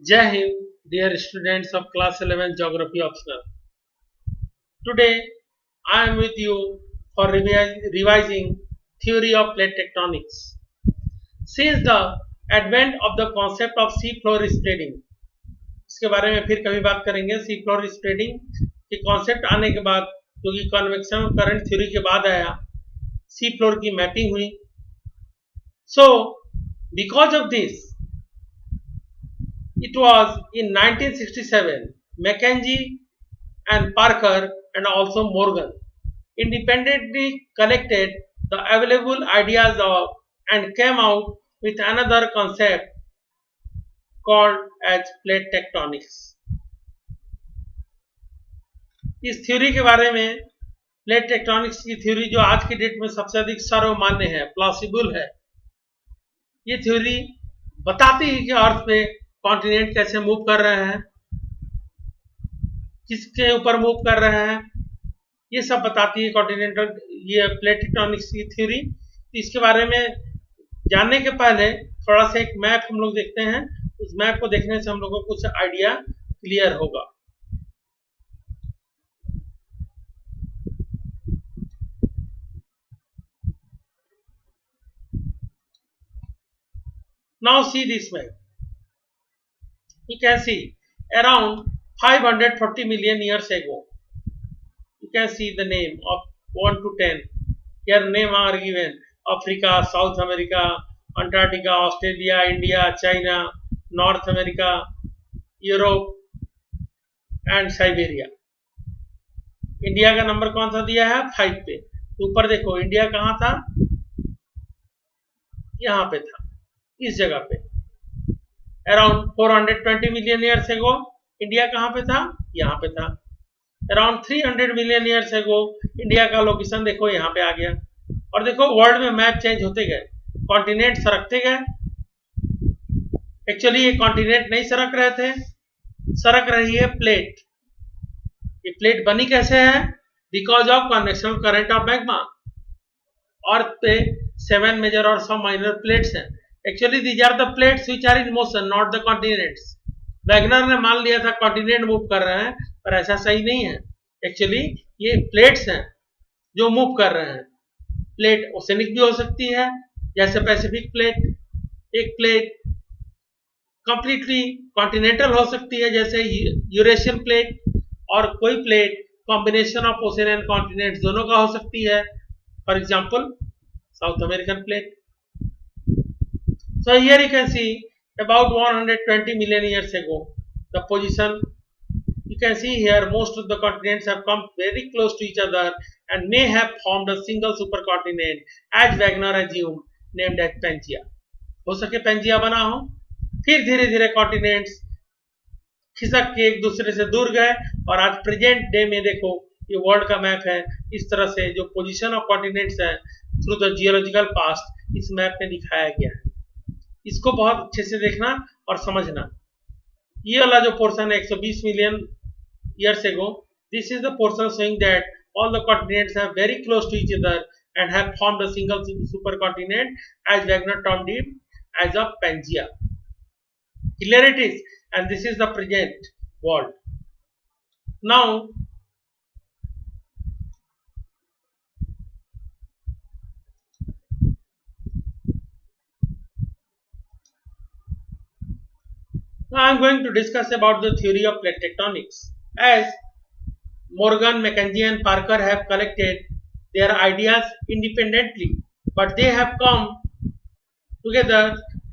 Jai Hind, dear students of class 11 Geography Optional. Today I am with you for revising theory of plate tectonics. Since the advent of the concept of sea floor spreading, इसके बारे में फिर कभी बात करेंगे. Sea floor spreading के concept आने के बाद, क्योंकि कन्वेक्शन करंट थ्योरी के बाद आया, सी फ्लोर की मैपिंग हुई. So because of this, it was in 1967 Mackenzie and Parker and also Morgan independently collected the available ideas of and came out with another concept called as plate tectonics. इस theory के बारे में, plate tectonics की theory जो आज की date में सबसे अधिक सर्वमान्य है, प्लॉसिबल है, ये थ्योरी बताती है कि अर्थ पे कॉन्टिनेंट कैसे मूव कर रहे हैं, किसके ऊपर मूव कर रहे हैं, ये सब बताती है कॉन्टिनेंटल ये प्लेट टेक्टोनिक्स की थ्योरी. तो इसके बारे में जानने के पहले थोड़ा सा एक मैप हम लोग देखते हैं. उस मैप को देखने से हम लोगों को कुछ आइडिया क्लियर होगा. Now see this map. You can see around 540 million years ago. You can see the name of 1 to 10. Here name are given: Africa, South America, Antarctica, Australia, India, China, North America, Europe and Siberia. India का number कौन सा दिया है? 5 पे. तो ऊपर देखो, India कहाँ था? यहाँ पे था, इस जगह पे. अराउंड 420 मिलियन ईयर्स एगो इंडिया कहाँ पे था? यहाँ पे था. अराउंड 300 मिलियन ईयर्स एगो इंडिया का लोकेशन देखो यहाँ पे आ गया. और देखो वर्ल्ड में मैप चेंज होते गए, कॉन्टिनेंट सरकते गए. एक्चुअली ये कॉन्टिनेंट नहीं सरक रहे थे, सरक रही है प्लेट. ये प्लेट बनी कैसे है? Because of convection current of magma. Earth पे 7 मेजर और सम माइनर प्लेट्स हैं. Actually, these are the plates which are in motion, not the continents. Wagner ने मान लिया था कॉन्टिनेंट मूव कर रहे हैं, पर ऐसा सही नहीं है. एक्चुअली ये प्लेट्स हैं जो मूव कर रहे हैं. प्लेट ओसेनिक भी हो सकती है, जैसे पैसिफिक प्लेट. एक प्लेट कंप्लीटली कॉन्टिनेंटल हो सकती है, जैसे यूरेशियन प्लेट. और कोई plate combination of ocean and continent दोनों का हो सकती है. For example south American plate. So here you can see about 120 million years ago the position. You can see here most of the continents have come very close to each other and may have formed a single supercontinent as Wagner assumed, named as Pangaea. हो सके Pangaea बना हो. फिर धीरे धीरे continents खिसक के एक दूसरे से दूर गए, और आज प्रेजेंट डे में देखो ये वर्ल्ड का मैप है. इस तरह से जो पोजीशन ऑफ कॉन्टिनेंट्स है थ्रू द जियोलॉजिकल पास्ट इस मैप में दिखाया गया है. इसको बहुत अच्छे से देखना और समझना. ये वाला जो पोर्शन है 120 million years ago, this is the portion showing that all the continents are very close to each other and have formed a single super continent as Wegener termed it as a Pangaea. Clear it is, and this is the present world. Now I am going to discuss about the theory of plate tectonics. As Morgan, Mackenzie and Parker have collected their ideas independently, but they have come together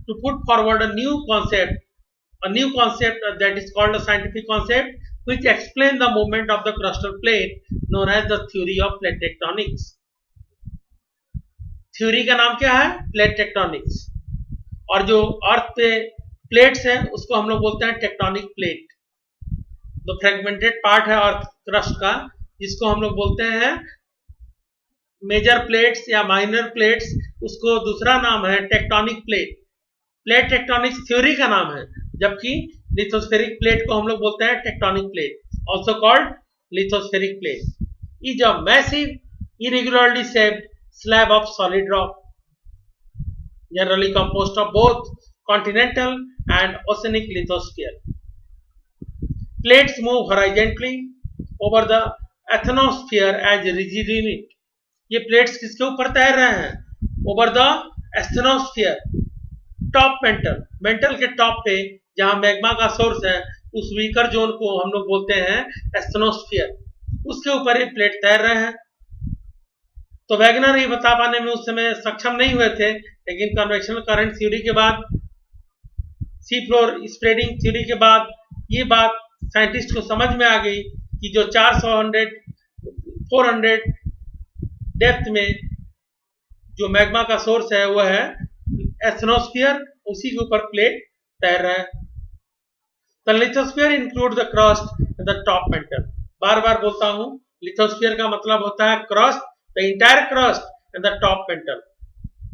to put forward a new concept that is called a scientific concept which explains the movement of the crustal plate, known as the theory of plate tectonics. Theory का नाम क्या है? Plate tectonics. और जो अर्थ पे plates हैं उसको हम लोग बोलते हैं टेक्टोनिक प्लेट. जो फ्रेगमेंटेड पार्ट है अर्थ क्रस्ट का, जिसको हम लोग बोलते हैं मेजर प्लेट्स या माइनर प्लेट्स, उसको दूसरा नाम है tectonic plate. Plate tectonics theory का नाम है, जबकि लिथोस्फेरिक प्लेट को हम लोग बोलते हैं tectonic plate, also called lithospheric plate. Is a massive irregularly shaped slab of solid rock, generally composed of both continental and oceanic lithosphere. Plates move horizontally over the asthenosphere as rigid unit. ये plates किसके ऊपर तैर रहे हैं? Over the asthenosphere, top mental, mental के top पे जहां magma का सोर्स है, उस वीकर जोन को हम लोग बोलते हैं एस्थेनोस्फीयर, उसके ऊपर ये प्लेट तैर रहे हैं। तो वैगनर ये बता पाने में उस समय सक्षम नहीं हुए थे, लेकिन कन्वेक्शनल करंट थ्योरी के बाद, सी फ्लोर स्प्रेडिंग थ्योरी के बाद ये बात साइंटिस्ट को समझ में आ गई कि जो 400 डेप्थ में जो मैग्मा का सोर्स है वह है एस्थेनोस्फीयर, उसी के ऊपर प्लेट तैर रहा है। The lithosphere include the crust and the top mantle. बार बार बोलता हूं, लिथोस्फीयर का मतलब होता है crust, the entire crust and the top mantle,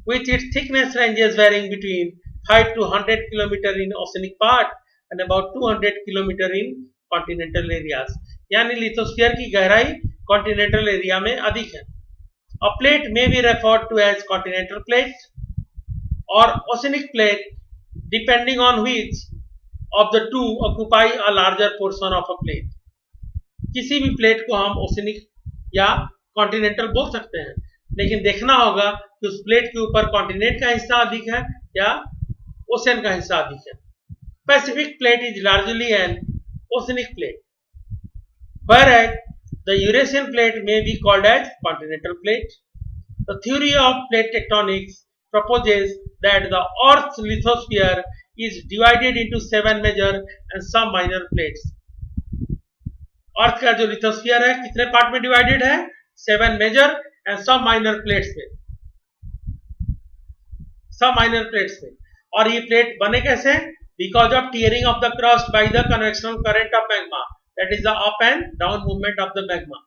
with its thickness ranges varying between 5 to 100 km in oceanic part and about 200 km in continental areas. यानी lithosphere की गहराई कॉन्टिनेंटल एरिया में अधिक है। A plate may be referred to as continental plate or oceanic plate depending on which of the two occupy a larger portion of a plate. किसी भी plate को हम ओशनिक या कॉन्टिनेंटल बोल सकते हैं, लेकिन देखना होगा कि उस प्लेट के ऊपर कॉन्टिनेंट का हिस्सा अधिक है या ओशन का हिस्सा अधिक है। Pacific plate is largely an oceanic plate, whereas the Eurasian plate may be called as continental plate. The theory of plate tectonics proposes that the Earth's lithosphere is divided into 7 major and some minor plates. अर्थ का जो lithosphere है कितने part में divided है? 7 major and some minor plates में, सब minor plates में। और ये प्लेट बने कैसे? Because of tearing of the crust by the convectional current of magma, that is the up and down movement of the magma.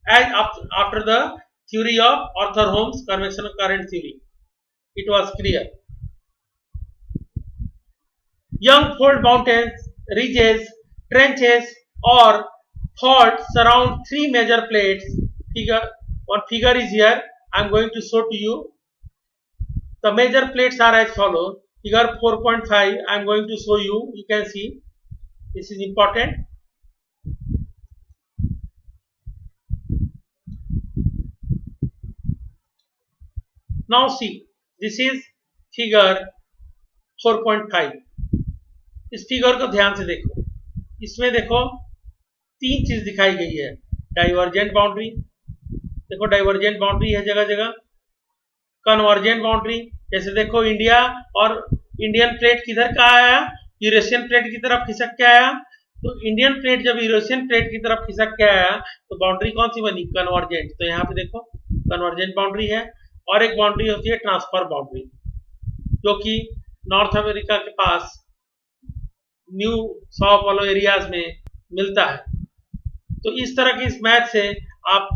As after the theory of Arthur Holmes convectional current theory, it was clear. Young fold mountains, ridges, trenches or faults surround 3 major plates. One figure is here. I am going to show to you. The major plates are as follows. Figure 4.5. I am going to show you. You can see. This is important. Now see, this is figure 4.5. इस figure को ध्यान से देखो। इसमें देखो 3 चीज दिखाई गई है। डाइवर्जेंट बाउंड्री, देखो डाइवर्जेंट बाउंड्री है जगह जगह। कन्वर्जेंट बाउंड्री, जैसे देखो इंडिया और इंडियन प्लेट किधर का आया? यूरेशियन प्लेट की तरफ खिसक के आया। तो इंडियन प्लेट जब यूरेशियन प्लेट की तरफ खिसक के आया तो बाउंड्री कौन सी बनी? कन्वर्जेंट। तो यहाँ पे देखो कन्वर्जेंट बाउंड्री है। और एक बाउंड्री होती है ट्रांसफर बाउंड्री, जो कि नॉर्थ अमेरिका के पास न्यू साओ पाउलो एरियाज में मिलता है। तो इस तरह की इस मैच से आप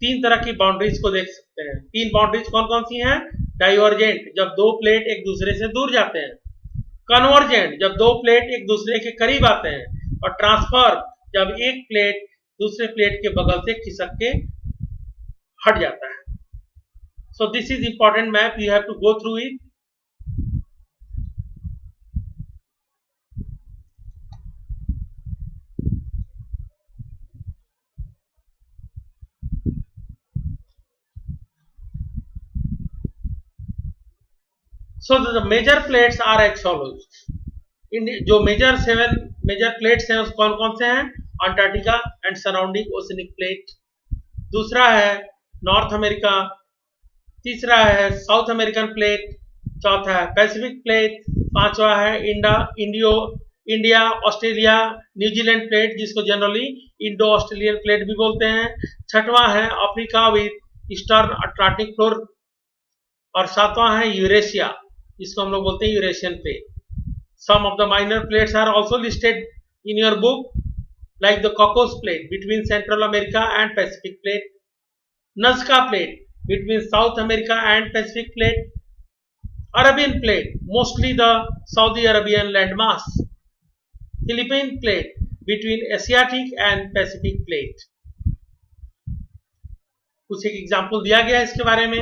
3 तरह की बाउंड्रीज को देख सकते हैं। 3 बाउंड्रीज कौन कौन सी हैं? डाइवर्जेंट, जब 2 प्लेट एक दूसरे से दूर जाते हैं। कन्वर्जेंट, जब 2 प्लेट एक दूसरे के करीब आते हैं। और ट्रांसफर, जब एक प्लेट दूसरे प्लेट के बगल से खिसक के हट जाता है। So this is important map, you have to go through it. So the major plates are as follows. इन जो मेजर 7 मेजर प्लेट्स हैं उस कौन कौन से हैं? Antarctica and surrounding oceanic plate, दूसरा है नॉर्थ अमेरिका, तीसरा है साउथ अमेरिकन प्लेट, चौथा है पैसिफिक प्लेट, पांचवा है इंडिया ऑस्ट्रेलिया न्यूजीलैंड प्लेट, जिसको जनरली इंडो ऑस्ट्रेलियन प्लेट भी बोलते हैं, छठवां है Africa with eastern Atlantic floor, और सातवां है यूरेशिया, जिसको हम लोग बोलते हैं Eurasian plate. Some of the minor plates are also listed in your book, like the Cocos Plate between Central America and Pacific Plate, Nazca Plate between South America and Pacific Plate, Arabian Plate, mostly the Saudi Arabian landmass, Philippine Plate between Asiatic and Pacific Plate. कुछ एक example दिया गया है इसके बारे में।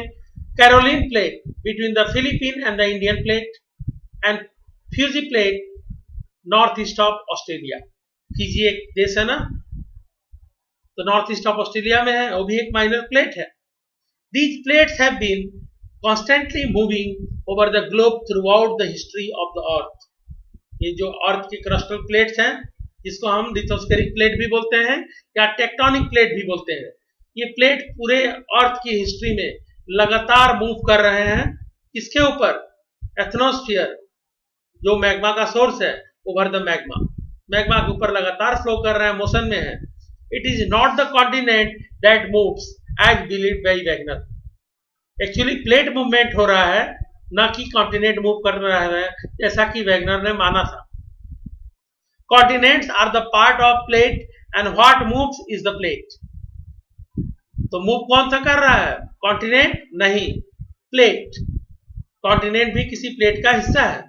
Caroline Plate between the Philippine and the Indian Plate, and Fiji Plate north east of Australia. Fiji एक देश है ना, तो नॉर्थ ईस्ट ऑफ ऑस्ट्रेलिया में है, वो भी एक माइनर प्लेट है। These plates have been constantly moving over the globe throughout the history of the earth। ये जो अर्थ की क्रस्टल प्लेट्स हैं, जिसको हम लिथोस्फेरिक प्लेट भी बोलते हैं या टेक्टोनिक प्लेट भी बोलते हैं, ये प्लेट पूरे अर्थ की हिस्ट्री में लगातार मूव कर रहे हैं। किसके ऊपर? एथनोस्फीयर, जो मैग्मा का सोर्स है, ओवर द मैग्मा, मैग्मा के ऊपर लगातार फ्लो कर रहे हैं, मोशन में है। It is not the continent that moves as believed by Wegener. Actually plate movement हो रहा है, ना कि कॉन्टिनेंट मूव कर रहा है, जैसा कि वैगनर ने माना था। Continents are the part of plate and what moves is the plate. तो मूव कौन सा कर रहा है? कॉन्टिनेंट नहीं, प्लेट। कॉन्टिनेंट भी किसी प्लेट का हिस्सा है।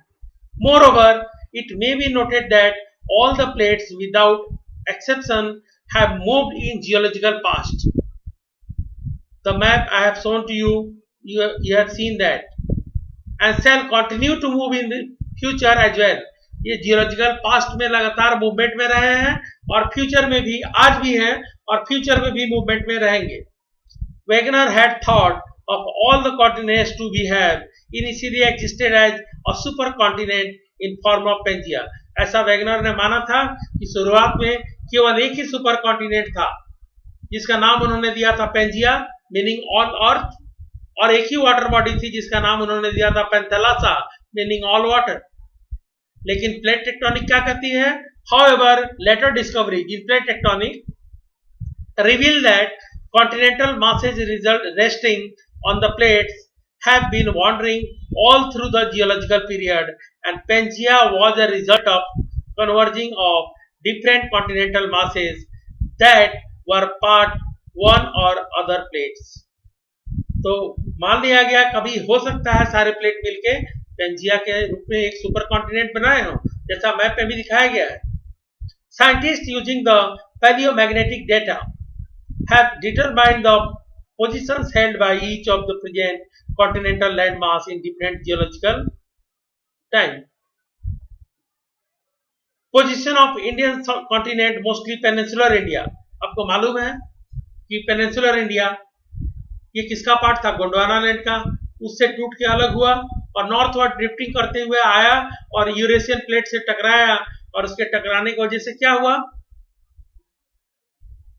Moreover, it may be noted that all the plates without exception have moved in geological past. The map I have shown to you, you have seen that, and shall continue to move in the future as well. ये geological past में लगातार movement में रहे हैं और future में भी, आज भी हैं और फ्यूचर में भी मूवमेंट में रहेंगे। Wegener had thought of all the continents to be have initially existed as a supercontinent in form of Pangaea। ऐसा वैगनर ने माना था कि शुरुआत में केवल एक ही सुपर कॉन्टिनेंट था, जिसका नाम उन्होंने दिया था पेंजिया, मीनिंग ऑल अर्थ, और एक ही वाटर बॉडी थी जिसका नाम उन्होंने दिया था पेंथेलासा, मीनिंग ऑल वाटर। लेकिन प्लेट टेक्टोनिक क्या कहती है? However, later discoveries in plate tectonic reveal that continental masses resting on the plates have been wandering all through the geological period, and Pangaea was a result of converging of different continental masses that were part one or other plates। तो मान लिया गया कभी हो सकता है सारे plate मिलके पेंजिया के रूप में एक सुपर कॉन्टिनेंट बनाए हो, जैसा मैप में भी दिखाया गया है। Scientists using the paleomagnetic data have determined the positions held by each of the present continental landmass in different geological time। Position of Indian continent, mostly peninsular India। आपको मालूम है कि पेनिनसुलर इंडिया ये किसका पार्ट था? Gondwana land का। उससे टूट के अलग हुआ और नॉर्थवर्ड ड्रिफ्टिंग करते हुए आया और यूरेशियन प्लेट से टकराया, और उसके टकराने की वजह से क्या हुआ?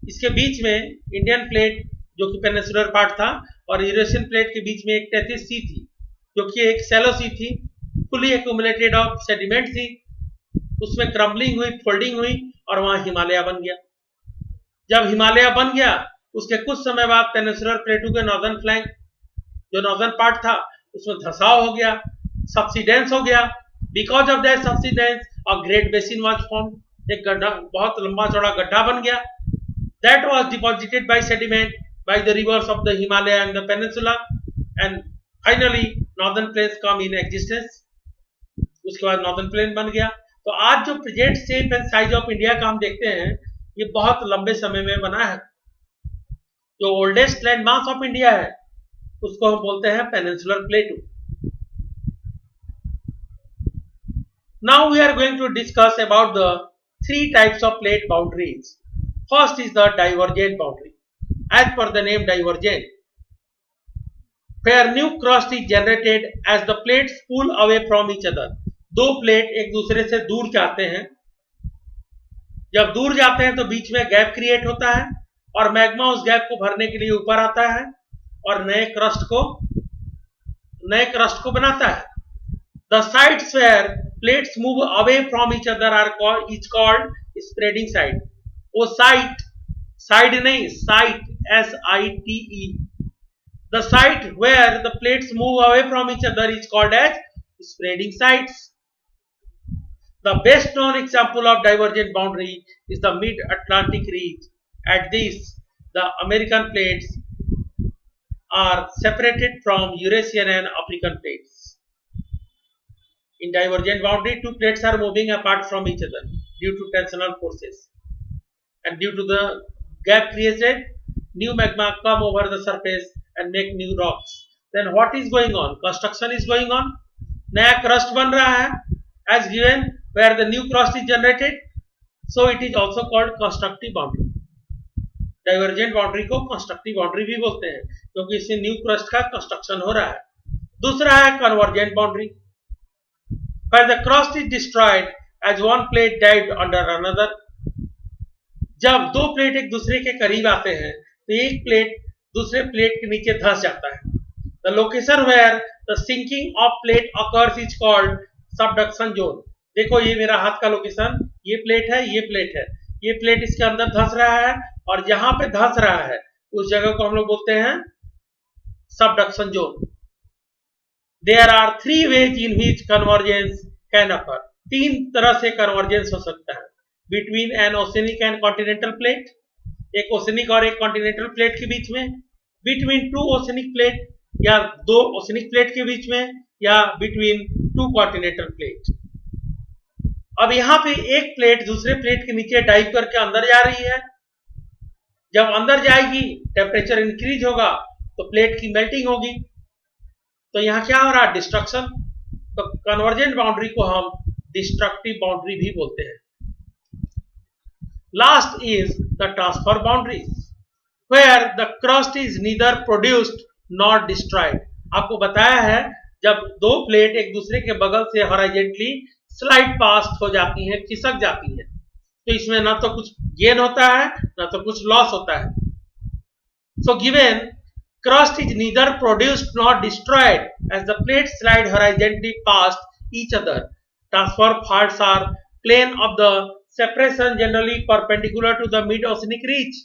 इसके बीच में इंडियन प्लेट जो कि पेनिनसुलर पार्ट था और यूरेशियन प्लेट के बीच में एक टेथिस सी थी, जो कि एक शैलो सी थी, फुली एक्यूमुलेटेड ऑफ सेडिमेंट थी। उसमें क्रम्बलिंग हुई, फोल्डिंग हुई और वहां हिमालय बन गया। जब हिमालय बन गया, उसके कुछ समय बाद पेनिनसुलर प्लेटू के नॉर्दर्न फ्लैंक, जो नॉर्दर्न पार्ट था, उसमें धसाव हो गया, सबसिडेंस हो गया। Because of that subsidence a great basin was formed. एक गड्ढा, बहुत लंबा चौड़ा गड्ढा बन गया। That was deposited bye sediment by the reverse of the Himalaya and the peninsula, and finally northern plains come in existence. उसके बाद नॉर्दर्न प्लेन बन गया। तो आज जो present shape and size of India का हम देखते हैं, ये बहुत लंबे समय में बना है। जो oldest land mass of India है, उसको हम बोलते हैं peninsular plateau. Now we are going to discuss about the three types of plate boundaries. First is the divergent boundary. As per the name divergent, where new crust is generated as the plates pull away from each other। दो plate एक दूसरे से दूर जाते हैं। जब दूर जाते हैं तो बीच में गैप क्रिएट होता है और मैग्मा उस गैप को भरने के लिए ऊपर आता है और नए क्रस्ट को बनाता है। The sides where plates move away from each other are called spreading side. वो साइड नहीं, site, SITE। The site where the plates move away from each other is called as spreading sites। The best known example of divergent boundary is the mid-Atlantic ridge। At this, the American plates are separated from Eurasian and African plates। In divergent boundary, two plates are moving apart from each other due to tensional forces, and due to the gap created, new magma come over the surface and make new rocks। Then what is going on? Construction is going on। नया crust बन रहा है as given where the new crust is generated, so it is also called constructive boundary. Divergent boundary को constructive boundary भी बोलते हैं क्योंकि इससे न्यू क्रस्ट का कंस्ट्रक्शन हो रहा है। दूसरा है convergent boundary, where the crust is destroyed as one plate dived under another. जब दो प्लेट एक दूसरे के करीब आते हैं तो एक प्लेट दूसरे प्लेट के नीचे धंस जाता है। The location where the sinking of plate occurs is called subduction zone. देखो ये मेरा हाथ का लोकेशन, ये प्लेट है, ये प्लेट है, ये प्लेट इसके अंदर धंस रहा है और जहां पे धंस रहा है उस जगह को हम लोग बोलते हैं subduction zone. There are three ways in which convergence can occur. तीन तरह से कन्वर्जेंस हो सकता है between an oceanic and continental plate, एक ओशनिक और एक कॉन्टिनेंटल प्लेट के बीच में, between two oceanic plate या दो ओशनिक प्लेट के बीच में, या between two continental plate। अब यहाँ पे एक प्लेट दूसरे प्लेट के नीचे डाइव करके अंदर जा रही है। जब अंदर जाएगी टेम्परेचर इंक्रीज होगा तो प्लेट की मेल्टिंग होगी, तो यहाँ क्या हो रहा है? डिस्ट्रक्शन। तो कन्वर्जेंट बाउंड्री को हम डिस्ट्रक्टिव बाउंड्री भी बोलते हैं। Last is the transfer boundary, where the crust is neither produced not destroyed. आपको बताया है जब दो प्लेट एक दूसरे के बगल से हॉरिजॉन्टली स्लाइड पास हो जाती हैं, खिसक जाती हैं, तो इसमें ना तो कुछ गेन होता है ना तो कुछ लॉस होता है। So given crust is neither produced nor destroyed as the plates slide horizontally past each other. Transfer faults are plane of the separation generally perpendicular to the mid-oceanic ridge,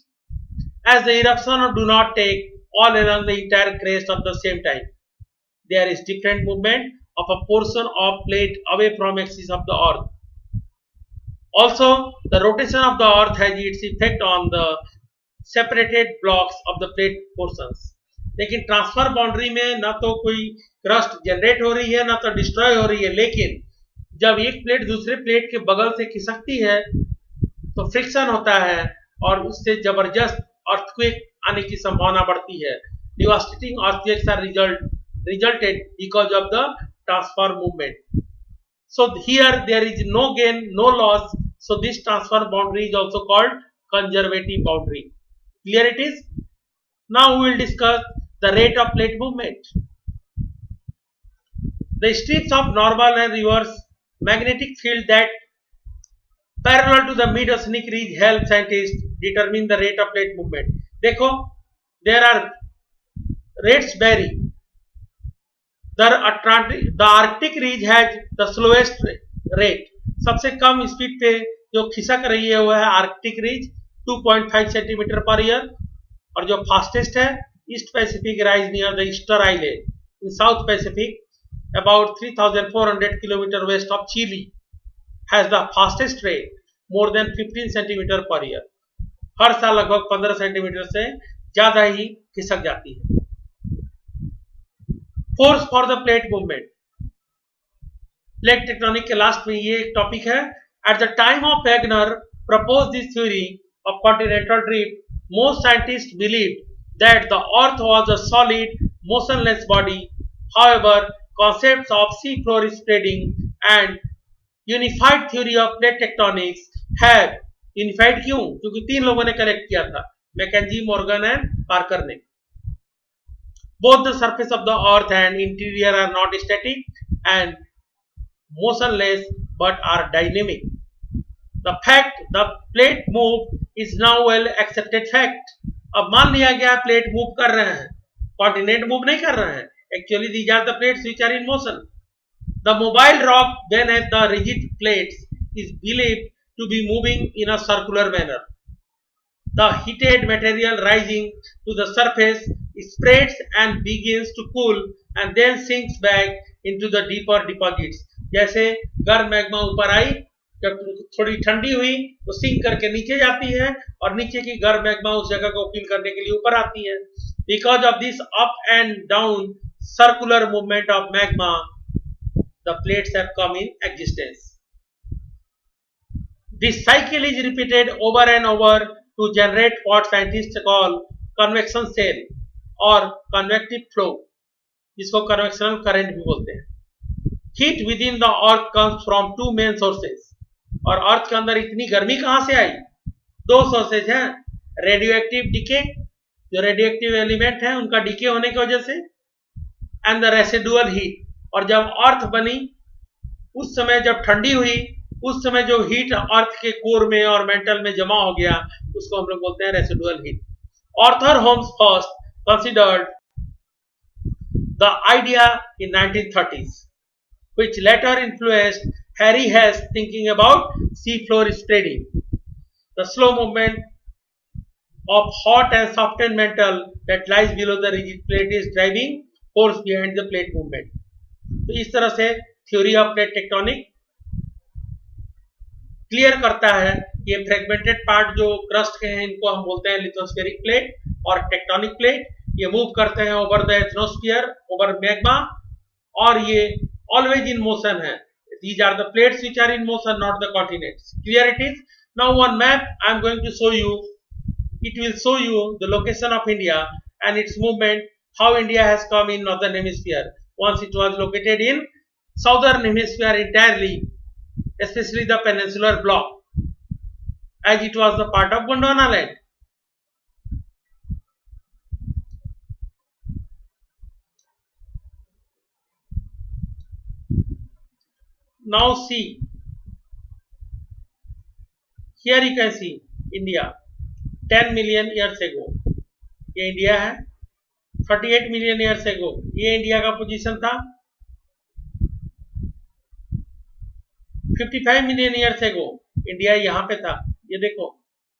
as the eruption do not take all along the entire crest of the same time. There is different movement of a portion of plate away from axis of the earth. Also, the rotation of the earth has its effect on the separated blocks of the plate portions. लेकिन transfer boundary में ना तो कोई crust generate हो रही है ना तो डिस्ट्रॉय हो रही है, लेकिन जब एक प्लेट दूसरे प्लेट के बगल से खिसकती है तो फ्रिक्शन होता है और उससे जबरदस्त अर्थक्वेक आने की संभावना बढ़ती है। Devastating earthquakes are resulted because of the transfer movement. So here there is no gain no loss, so this transfer boundary is also called conservative boundary. Clear it is? Now we will discuss the rate of plate movement. The strips of normal and reverse magnetic field that parallel to the mid-oceanic ridge help scientists determine the rate of plate movement. देखो, there are rates vary. The Arctic ridge has the slowest rate. सबसे कम speed पे जो खिसक रही है वह है Arctic ridge 2.5 centimetre per year, और जो फास्टेस्ट है East Pacific Rise near the Easter Island in south Pacific about 3400 kilometre west of Chile has the fastest rate more than 15 centimetre per year. हर साल लगभग 15 सेंटीमीटर से ज्यादा ही खिसक जाती है। Force for the plate movement, plate tectonic के लास्ट में ये एक टॉपिक है। At the time of Wegener propose this theory of continental drift, most scientists believed that the earth was a solid, motionless body. However, concepts of seafloor spreading and unified theory of plate tectonics have unified क्यों? क्योंकि तीन लोगों ने connect किया था, McKenzie, Morgan and Parker ने। Both the surface of the earth and interior are not static and motionless but are dynamic. The fact the plate move is now well accepted fact. अब मान लिया गया plate move कर रहे हैं, continent move नहीं कर रहे हैं। Actually these are the plates which are in motion. The mobile rock beneath the rigid plates is believed to be moving in a circular manner. The heated material rising to the surface spreads and begins to cool and then sinks back into the deeper deposits. जैसे गर्म magma ऊपर आई, जब थोड़ी ठंडी हुई तो sink करके नीचे जाती है और नीचे की गर्म मैग्मा उस जगह को फील करने के लिए ऊपर आती है। Because of this up and down circular movement of magma the plates have come in existence. This cycle is repeated over and over to generate what scientists call convection cell और convective flow, जिसको convectional current भी बोलते हैं। Heat within the earth comes from two main sources, और earth के अंदर इतनी गर्मी कहां से आई? दो सोर्सेज हैं, रेडियो एक्टिव डिके, जो रेडियो एक्टिव एलिमेंट है उनका डिके होने की वजह से, एंड द रेसिडुअल हीट, और जब अर्थ बनी उस समय जब ठंडी हुई उस समय जो हीट अर्थ के कोर में और मेंटल में जमा हो गया उसको हम लोग बोलते हैं residual heat. Arthur Holmes first considered the idea in 1930s which later influenced Harry Hess thinking about sea floor spreading. The slow movement of hot and softened metal that lies below the rigid plate is driving force behind the plate movement. तो इस तरह से theory of plate tectonic clear करता है कि ये fragmented part जो crust के हैं इनको हम बोलते हैं लिथोस्फेरिक प्लेट, और टेक्टोनिक प्लेट ये मूव करते हैं ओवर द एथनोस्फीयर, ओवर मैग्मा, और ये ऑलवेज इन मोशन है। These are the plates which are in motion, not the continents. Clear it is. Now one map I am going to show you. It will show you the location of India and its movement, how India has come in northern hemisphere. Once it was located in southern hemisphere entirely, especially the peninsular block, as it was the part of Gondwana land. Now see, here you can see India 10 million years ago, ये India है। 38 million years एगो ये India का position था। 55 million years एगो India यहाँ पे था, ये देखो।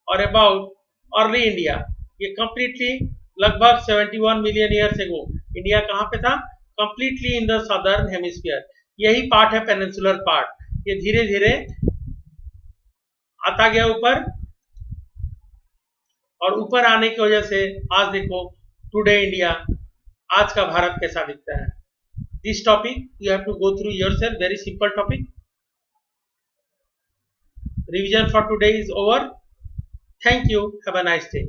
और अबाउट अर्ली इंडिया, ये कंप्लीटली लगभग 71 मिलियन ईयर्स एगो इंडिया कहाँ पे था? Completely in the southern hemisphere. यही पार्ट है पेनिनसुलर पार्ट, ये धीरे धीरे आता गया ऊपर, और ऊपर आने की वजह से आज देखो टुडे इंडिया, आज का भारत कैसा दिखता है। This topic you have to go through yourself, very simple topic. Revision for today is over. Thank you. Have a nice day.